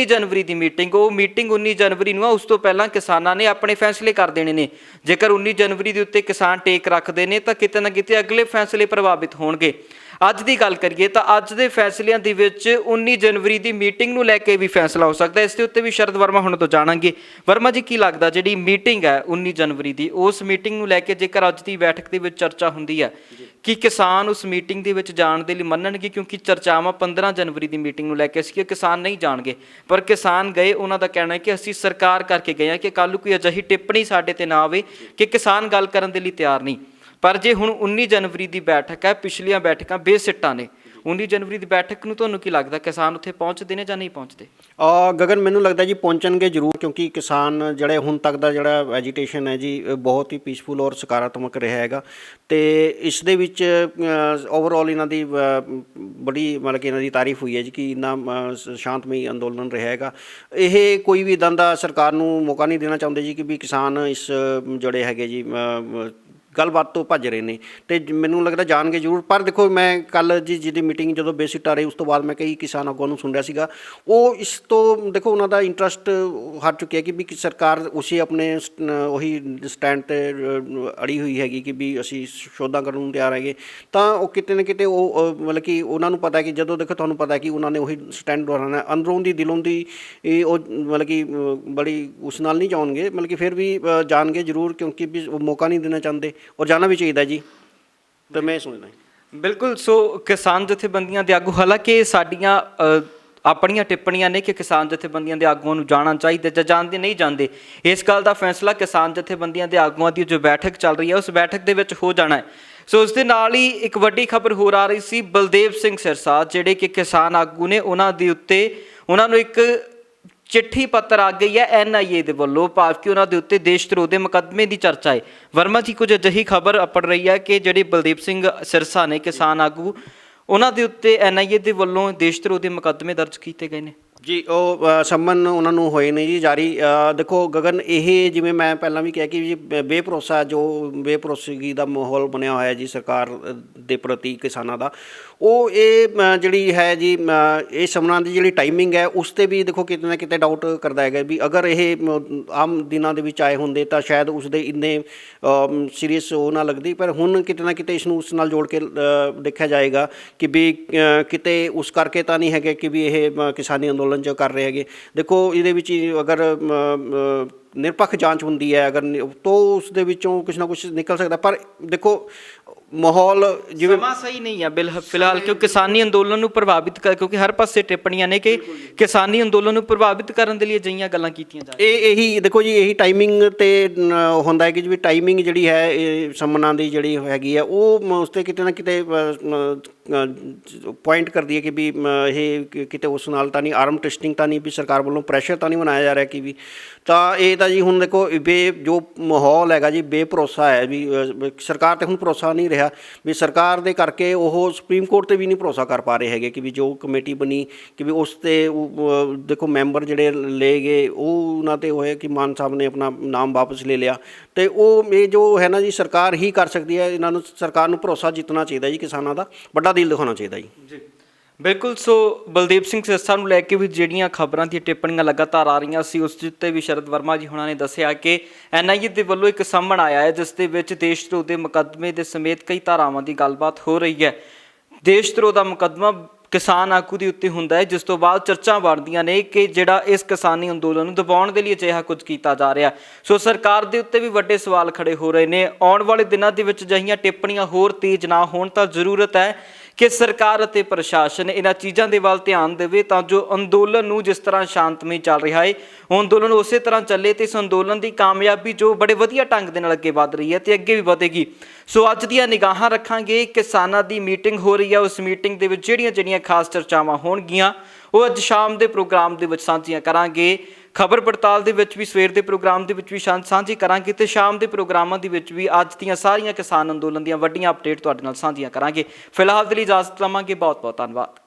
ਜਨਵਰੀ ਦੀ ਮੀਟਿੰਗ, ਉਹ ਮੀਟਿੰਗ 19 ਜਨਵਰੀ ਨੂੰ ਆ। ਉਸ ਤੋਂ ਪਹਿਲਾਂ ਕਿਸਾਨਾਂ ਨੇ ਆਪਣੇ ਫੈਸਲੇ ਕਰ ਦੇਣੇ ਨੇ। ਜੇਕਰ 19 ਜਨਵਰੀ ਦੇ ਉੱਤੇ ਕਿਸਾਨ ਟੇਕ ਰੱਖਦੇ ਨੇ ਤਾਂ ਕਿਤੇ ਨਾ ਕਿਤੇ ਅਗਲੇ ਫੈਸਲੇ ਪ੍ਰਭਾਵਿਤ ਹੋਣਗੇ। ਅੱਜ ਦੀ ਗੱਲ ਕਰੀਏ ਤਾਂ ਅੱਜ ਦੇ ਫੈਸਲਿਆਂ ਦੇ ਵਿੱਚ 19 ਜਨਵਰੀ ਦੀ ਮੀਟਿੰਗ ਨੂੰ ਲੈ ਕੇ ਵੀ ਫੈਸਲਾ ਹੋ ਸਕਦਾ। ਇਸ ਦੇ ਉੱਤੇ ਵੀ ਸ਼ਰਦ ਵਰਮਾ ਹੁਣ ਤੋਂ ਜਾਣਾਂਗੇ। ਵਰਮਾ ਜੀ, ਕੀ ਲੱਗਦਾ ਜਿਹੜੀ ਮੀਟਿੰਗ ਹੈ 19 ਜਨਵਰੀ ਦੀ, ਉਸ ਮੀਟਿੰਗ ਨੂੰ ਲੈ ਕੇ ਜੇਕਰ ਅੱਜ ਦੀ ਬੈਠਕ ਦੇ ਵਿੱਚ ਚਰਚਾ ਹੁੰਦੀ ਹੈ ਕਿ ਕਿਸਾਨ ਉਸ ਮੀਟਿੰਗ ਦੇ ਵਿੱਚ ਜਾਣ ਦੇ ਲਈ ਮੰਨਣਗੇ? ਕਿਉਂਕਿ ਚਰਚਾਵਾਂ 15 ਜਨਵਰੀ ਦੀ ਮੀਟਿੰਗ ਨੂੰ ਲੈ ਕੇ ਸੀ ਕਿ ਕਿਸਾਨ ਨਹੀਂ ਜਾਣਗੇ, ਪਰ ਕਿਸਾਨ ਗਏ। ਉਹਨਾਂ ਦਾ ਕਹਿਣਾ ਹੈ ਕਿ ਅਸੀਂ ਸਰਕਾਰ ਕਰਕੇ ਗਏ ਹਾਂ ਕਿ ਕੱਲ੍ਹ ਨੂੰ ਕੋਈ ਅਜਿਹੀ ਟਿੱਪਣੀ ਸਾਡੇ ਤੇ ਨਾ ਆਵੇ ਕਿ ਕਿਸਾਨ ਗੱਲ ਕਰਨ ਦੇ ਲਈ ਤਿਆਰ ਨਹੀਂ। ਪਰ ਜੇ ਹੁਣ 19 ਜਨਵਰੀ ਦੀ ਬੈਠਕ ਹੈ, ਪਿਛਲੀਆਂ ਬੈਠਕਾਂ ਬੇਸਿੱਟਾਂ ਨੇ, 19 ਜਨਵਰੀ ਦੀ ਬੈਠਕ ਨੂੰ ਤੁਹਾਨੂੰ ਕੀ ਲੱਗਦਾ ਕਿਸਾਨ ਉੱਥੇ ਪਹੁੰਚਦੇ ਨੇ ਜਾਂ ਨਹੀਂ ਪਹੁੰਚਦੇ? ਗਗਨ, ਮੈਨੂੰ ਲੱਗਦਾ ਜੀ ਪਹੁੰਚਣਗੇ ਜ਼ਰੂਰ, ਕਿਉਂਕਿ ਕਿਸਾਨ ਜਿਹੜੇ ਹੁਣ ਤੱਕ ਦਾ ਜਿਹੜਾ ਐਜੀਟੇਸ਼ਨ ਹੈ ਜੀ ਬਹੁਤ ਹੀ ਪੀਸਫੁਲ ਔਰ ਸਕਾਰਾਤਮਕ ਰਿਹਾ ਹੈਗਾ। ਅਤੇ ਇਸ ਦੇ ਵਿੱਚ ਓਵਰਆਲ ਇਹਨਾਂ ਦੀ ਬੜੀ ਮਤਲਬ ਕਿ ਇਹਨਾਂ ਦੀ ਤਾਰੀਫ ਹੋਈ ਹੈ ਜੀ ਕਿ ਇੰਨਾ ਸ਼ਾਂਤਮਈ ਅੰਦੋਲਨ ਰਿਹਾ ਹੈਗਾ। ਇਹ ਕੋਈ ਵੀ ਇੱਦਾਂ ਦਾ ਸਰਕਾਰ ਨੂੰ ਮੌਕਾ ਨਹੀਂ ਦੇਣਾ ਚਾਹੁੰਦੇ ਜੀ ਕਿ ਵੀ ਕਿਸਾਨ ਇਸ ਜਿਹੜੇ ਹੈਗੇ ਜੀ ਗੱਲਬਾਤ ਤੋਂ ਭੱਜ ਰਹੇ ਨੇ, ਅਤੇ ਮੈਨੂੰ ਲੱਗਦਾ ਜਾਣਗੇ ਜ਼ਰੂਰ। ਪਰ ਦੇਖੋ, ਮੈਂ ਕੱਲ੍ਹ ਜੀ ਜਿਹਦੀ ਮੀਟਿੰਗ ਜਦੋਂ ਬੇਸਿੱਟਾ ਰਹੀ ਉਸ ਤੋਂ ਬਾਅਦ ਮੈਂ ਕਈ ਕਿਸਾਨ ਆਗੂਆਂ ਨੂੰ ਸੁਣ ਰਿਹਾ ਸੀਗਾ, ਉਹ ਇਸ ਤੋਂ ਦੇਖੋ ਉਹਨਾਂ ਦਾ ਇੰਟਰਸਟ ਹਟ ਚੁੱਕਿਆ ਕਿ ਵੀ ਸਰਕਾਰ ਉਸੇ ਆਪਣੇ ਉਹੀ ਸਟੈਂਡ 'ਤੇ ਅੜੀ ਹੋਈ ਹੈਗੀ ਕਿ ਵੀ ਅਸੀਂ ਸੋਧਾਂ ਕਰਨ ਨੂੰ ਤਿਆਰ ਹੈਗੇ। ਤਾਂ ਉਹ ਕਿਤੇ ਨਾ ਕਿਤੇ ਉਹ ਮਤਲਬ ਕਿ ਉਹਨਾਂ ਨੂੰ ਪਤਾ ਕਿ ਜਦੋਂ ਦੇਖੋ ਤੁਹਾਨੂੰ ਪਤਾ ਕਿ ਉਹਨਾਂ ਨੇ ਉਹੀ ਸਟੈਂਡ ਦੁਹਰਾਉਣਾ, ਅੰਦਰੋਂ ਦੀ ਦਿਲੋਂ ਦੀ ਇਹ ਉਹ ਮਤਲਬ ਕਿ ਬੜੀ ਉਸ ਨਾਲ ਨਹੀਂ ਜਾਣਗੇ, ਮਤਲਬ ਕਿ ਫਿਰ ਵੀ ਜਾਣਗੇ ਜ਼ਰੂਰ, ਕਿਉਂਕਿ ਵੀ ਉਹ ਮੌਕਾ ਨਹੀਂ ਦੇਣਾ ਚਾਹੁੰਦੇ ਔਰ ਜਾਣਾ ਵੀ ਚਾਹੀਦਾ ਜੀ। ਤਾਂ ਮੈਂ ਸਮਝਦਾ ਬਿਲਕੁਲ। ਸੋ ਕਿਸਾਨ ਜਥੇਬੰਦੀਆਂ ਦੇ ਆਗੂ, ਹਾਲਾਂਕਿ ਸਾਡੀਆਂ ਆਪਣੀਆਂ ਟਿੱਪਣੀਆਂ ਨੇ ਕਿ ਕਿਸਾਨ ਜਥੇਬੰਦੀਆਂ ਦੇ ਆਗੂਆਂ ਨੂੰ ਜਾਣਾ ਚਾਹੀਦਾ ਜਾਂ ਜਾਂਦੇ ਨਹੀਂ ਜਾਂਦੇ, ਇਸ ਗੱਲ ਦਾ ਫੈਸਲਾ ਕਿਸਾਨ ਜਥੇਬੰਦੀਆਂ ਦੇ ਆਗੂਆਂ ਦੀ ਜੋ ਬੈਠਕ ਚੱਲ ਰਹੀ ਹੈ ਉਸ ਬੈਠਕ ਦੇ ਵਿੱਚ ਹੋ ਜਾਣਾ ਹੈ। ਸੋ ਉਸ ਦੇ ਨਾਲ ਹੀ ਇੱਕ ਵੱਡੀ ਖਬਰ ਹੋਰ ਆ ਰਹੀ ਸੀ, ਬਲਦੇਵ ਸਿੰਘ ਸਿਰਸਾ ਜਿਹੜੇ ਕਿ ਕਿਸਾਨ ਆਗੂ ਨੇ, ਉਹਨਾਂ ਦੇ ਉੱਤੇ ਉਹਨਾਂ ਨੂੰ ਇੱਕ ਚਿੱਠੀ ਪੱਤਰ ਆ ਗਈ ਹੈ NIA ਦੇ ਵੱਲੋਂ, ਭਾਵ ਕਿ ਉਹਨਾਂ ਦੇ ਉੱਤੇ ਦੇਸ਼ ਧਰੋਹ ਦੇ ਮੁਕੱਦਮੇ ਦੀ ਚਰਚਾ ਹੈ। ਵਰਮਾ ਜੀ, ਕੁਝ ਅਜਿਹੀ ਖਬਰ ਅਪੜ ਰਹੀ ਹੈ ਕਿ ਜਿਹੜੇ ਬਲਦੇਵ ਸਿੰਘ ਸਿਰਸਾ ਨੇ ਕਿਸਾਨ ਆਗੂ, ਉਹਨਾਂ ਦੇ ਉੱਤੇ NIA ਦੇ ਵੱਲੋਂ ਦੇਸ਼ ਧਰੋਹ ਦੇ ਮੁਕੱਦਮੇ ਦਰਜ ਕੀਤੇ ਗਏ ਨੇ ਜੀ। ਉਹ ਸੰਮਨ ਉਹਨਾਂ ਨੂੰ ਹੋਏ ਨੇ ਜੀ ਜਾਰੀ। ਦੇਖੋ ਗਗਨ, ਇਹ ਜਿਵੇਂ ਮੈਂ ਪਹਿਲਾਂ ਵੀ ਕਿਹਾ ਕਿ ਜੀ ਬੇਭਰੋਸਾ, ਜੋ ਬੇਭਰੋਸਗੀ ਦਾ ਮਾਹੌਲ ਬਣਿਆ ਹੋਇਆ ਜੀ ਸਰਕਾਰ ਦੇ ਪ੍ਰਤੀ ਕਿਸਾਨਾਂ ਦਾ, ਉਹ ਇਹ ਜਿਹੜੀ ਹੈ ਜੀ ਇਹ ਸੰਮਨਾਂ ਦੀ ਜਿਹੜੀ ਟਾਈਮਿੰਗ ਹੈ ਉਸ 'ਤੇ ਵੀ ਦੇਖੋ ਕਿਤੇ ਨਾ ਕਿਤੇ ਡਾਊਟ ਕਰਦਾ ਹੈਗਾ ਵੀ ਅਗਰ ਇਹ ਆਮ ਦਿਨਾਂ ਦੇ ਵਿੱਚ ਆਏ ਹੁੰਦੇ ਤਾਂ ਸ਼ਾਇਦ ਉਸਦੇ ਇੰਨੇ ਸੀਰੀਅਸ ਉਹ ਨਾ ਲੱਗਦੀ। ਪਰ ਹੁਣ ਕਿਤੇ ਨਾ ਕਿਤੇ ਇਸ ਨੂੰ ਉਸ ਨਾਲ ਜੋੜ ਕੇ ਦੇਖਿਆ ਜਾਏਗਾ ਕਿ ਵੀ ਕਿਤੇ ਉਸ ਕਰਕੇ ਤਾਂ ਨਹੀਂ ਹੈਗੇ ਕਿ ਵੀ ਇਹ ਕਿਸਾਨੀ ਅੰਦੋਲਨ 'ਚ ਕਰ ਰਹੇ ਹੈਗੇ। ਦੇਖੋ ਇਹਦੇ ਵਿੱਚ ਅਗਰ ਨਿਰਪੱਖ ਜਾਂਚ ਹੁੰਦੀ ਹੈ ਅਗਰ ਤਾਂ ਉਸ ਦੇ ਵਿੱਚੋਂ ਕੁਛ ਨਾ ਕੁਛ ਨਿਕਲ ਸਕਦਾ। ਪਰ ਦੇਖੋ ਮਾਹੌਲ ਜਿਵੇਂ ਸਮਾਂ ਸਹੀ ਨਹੀਂ ਹੈ ਫਿਲਹਾਲ, ਕਿਉਂਕਿ ਕਿਸਾਨੀ ਅੰਦੋਲਨ ਨੂੰ ਪ੍ਰਭਾਵਿਤ ਕਰ, ਕਿਉਂਕਿ ਹਰ ਪਾਸੇ ਟਿੱਪਣੀਆਂ ਨੇ ਕਿ ਕਿਸਾਨੀ ਅੰਦੋਲਨ ਨੂੰ ਪ੍ਰਭਾਵਿਤ ਕਰਨ ਦੇ ਲਈ ਅਜਿਹੀਆਂ ਗੱਲਾਂ ਕੀਤੀਆਂ ਜਾ ਰਹੀਆਂ। ਇਹੀ ਦੇਖੋ ਜੀ, ਇਹੀ ਟਾਈਮਿੰਗ 'ਤੇ ਹੁੰਦਾ ਹੈ ਕਿ ਜਿਵੇਂ ਟਾਈਮਿੰਗ ਜਿਹੜੀ ਹੈ ਇਹ ਸੰਮਨਾਂ ਦੀ ਜਿਹੜੀ ਹੈਗੀ ਹੈ ਉਹ ਉਸ 'ਤੇ ਕਿਤੇ ਨਾ ਕਿਤੇ ਪੁਆਇੰਟ ਕਰਦੀ ਹੈ ਕਿ ਵੀ ਇਹ ਕਿਤੇ ਉਸ ਨਾਲ ਤਾਂ ਨਹੀਂ, ਆਰਮ ਟੈਸਟਿੰਗ ਤਾਂ ਨਹੀਂ, ਵੀ ਸਰਕਾਰ ਵੱਲੋਂ ਪ੍ਰੈਸ਼ਰ ਤਾਂ ਨਹੀਂ ਬਣਾਇਆ ਜਾ ਰਿਹਾ ਕਿ ਵੀ, ਤਾਂ ਇਹ ਤਾਂ ਜੀ ਹੁਣ ਦੇਖੋ ਜੋ ਮਾਹੌਲ ਹੈਗਾ ਜੀ ਬੇਭਰੋਸਾ ਹੈ ਵੀ ਸਰਕਾਰ 'ਤੇ ਹੁਣ ਭਰੋਸਾ ਨਹੀਂ ਰਿਹਾ ਵੀ ਸਰਕਾਰ ਦੇ ਕਰਕੇ ਉਹ ਸੁਪਰੀਮ ਕੋਰਟ 'ਤੇ ਵੀ ਨਹੀਂ ਭਰੋਸਾ ਕਰ ਪਾ ਰਹੇ ਹੈਗੇ ਕਿ ਵੀ ਜੋ ਕਮੇਟੀ ਬਣੀ ਕਿ ਵੀ ਉਸ 'ਤੇ ਦੇਖੋ ਮੈਂਬਰ ਜਿਹੜੇ ਲਏ ਗਏ ਉਹ ਉਹਨਾਂ 'ਤੇ ਹੋਇਆ ਕਿ ਮਾਨ ਸਾਹਿਬ ਨੇ ਆਪਣਾ ਨਾਮ ਵਾਪਸ ਲੈ ਲਿਆ, ਅਤੇ ਉਹ ਇਹ ਜੋ ਹੈ ਨਾ ਜੀ ਸਰਕਾਰ ਹੀ ਕਰ ਸਕਦੀ ਹੈ। ਇਹਨਾਂ ਨੂੰ ਸਰਕਾਰ ਨੂੰ ਭਰੋਸਾ ਜਿੱਤਣਾ ਚਾਹੀਦਾ ਜੀ, ਕਿਸਾਨਾਂ ਦਾ ਵੱਡਾ ਦਿਲ ਦਿਖਾਉਣਾ ਚਾਹੀਦਾ ਜੀ। ਬਿਲਕੁਲ। ਸੋ ਬਲਦੇਵ ਸਿੰਘ ਸਿਰਸਾ ਨੂੰ ਲੈ ਕੇ ਵੀ ਜਿਹੜੀਆਂ ਖਬਰਾਂ ਦੀਆਂ ਟਿੱਪਣੀਆਂ ਲਗਾਤਾਰ ਆ ਰਹੀਆਂ ਸੀ, ਉਸ ਦੇ ਉੱਤੇ ਵੀ ਸ਼ਰਦ ਵਰਮਾ ਜੀ ਹੁਣਾਂ ਨੇ ਦੱਸਿਆ ਕਿ NIA ਦੇ ਵੱਲੋਂ ਇੱਕ ਸੰਮਣ ਆਇਆ ਹੈ ਜਿਸ ਦੇ ਵਿੱਚ ਦੇਸ਼ ਧਰੋਹ ਦੇ ਮੁਕੱਦਮੇ ਦੇ ਸਮੇਤ ਕਈ ਧਾਰਾਵਾਂ ਦੀ ਗੱਲਬਾਤ ਹੋ ਰਹੀ ਹੈ। ਦੇਸ਼ ਧਰੋਹ ਦਾ ਮੁਕੱਦਮਾ ਕਿਸਾਨ ਆਗੂ ਦੇ ਉੱਤੇ ਹੁੰਦਾ ਹੈ, ਜਿਸ ਤੋਂ ਬਾਅਦ ਚਰਚਾ ਬਣਦੀਆਂ ਨੇ ਕਿ ਜਿਹੜਾ ਇਸ ਕਿਸਾਨੀ ਅੰਦੋਲਨ ਨੂੰ ਦਬਾਉਣ ਦੇ ਲਈ ਅਜਿਹਾ ਕੁਝ ਕੀਤਾ ਜਾ ਰਿਹਾ। ਸੋ ਸਰਕਾਰ ਦੇ ਉੱਤੇ ਵੀ ਵੱਡੇ ਸਵਾਲ ਖੜੇ ਹੋ ਰਹੇ ਨੇ। ਆਉਣ ਵਾਲੇ ਦਿਨਾਂ ਦੇ ਵਿੱਚ ਅਜਿਹੀਆਂ ਟਿੱਪਣੀਆਂ ਹੋਰ ਤੇਜ਼ ਨਾ ਹੋਣ ਤਾਂ ਜ਼ਰੂਰਤ ਹੈ ਕਿ ਸਰਕਾਰ ਅਤੇ ਪ੍ਰਸ਼ਾਸਨ ਇਹਨਾਂ ਚੀਜ਼ਾਂ ਦੇ ਵੱਲ ਧਿਆਨ ਦੇਵੇ ਤਾਂ ਜੋ ਅੰਦੋਲਨ ਨੂੰ ਜਿਸ ਤਰ੍ਹਾਂ ਸ਼ਾਂਤਮਈ ਚੱਲ ਰਿਹਾ ਹੈ ਉਹ ਅੰਦੋਲਨ ਉਸੇ ਤਰ੍ਹਾਂ ਚੱਲੇ ਤੇ ਇਸ ਅੰਦੋਲਨ ਦੀ ਕਾਮਯਾਬੀ ਜੋ ਬੜੇ ਵਧੀਆ ਢੰਗ ਦੇ ਨਾਲ ਅੱਗੇ ਵਧ ਰਹੀ ਹੈ ਤੇ ਅੱਗੇ ਵੀ ਵਧੇਗੀ। ਸੋ ਅੱਜ ਦੀਆਂ ਨਿਗਾਹਾਂ ਰੱਖਾਂਗੇ, ਕਿਸਾਨਾਂ ਦੀ ਮੀਟਿੰਗ ਹੋ ਰਹੀ ਹੈ, ਉਸ ਮੀਟਿੰਗ ਦੇ ਵਿੱਚ ਜਿਹੜੀਆਂ ਖਾਸ ਚਰਚਾਵਾਂ ਹੋਣਗੀਆਂ ਉਹ ਅੱਜ ਸ਼ਾਮ ਦੇ ਪ੍ਰੋਗਰਾਮ ਦੇ ਵਿੱਚ ਸਾਂਝੀਆਂ ਕਰਾਂਗੇ। ਖਬਰ ਪੜਤਾਲ ਦੇ ਵਿੱਚ ਵੀ ਸਵੇਰ ਦੇ ਪ੍ਰੋਗਰਾਮ ਦੇ ਵਿੱਚ ਵੀ ਸਾਂਝੀ ਕਰਾਂਗੇ ਤੇ ਸ਼ਾਮ ਦੇ ਪ੍ਰੋਗਰਾਮਾਂ ਦੇ ਵਿੱਚ ਵੀ ਅੱਜ ਦੀਆਂ ਸਾਰੀਆਂ ਕਿਸਾਨ ਅੰਦੋਲਨ ਦੀਆਂ ਵੱਡੀਆਂ ਅਪਡੇਟ ਤੁਹਾਡੇ ਨਾਲ ਸਾਂਝੀਆਂ ਕਰਾਂਗੇ। ਫਿਲਹਾਲ ਦੇ ਲਈ ਇਜਾਜ਼ਤ ਲਵਾਂਗੇ। ਬਹੁਤ ਬਹੁਤ ਧੰਨਵਾਦ।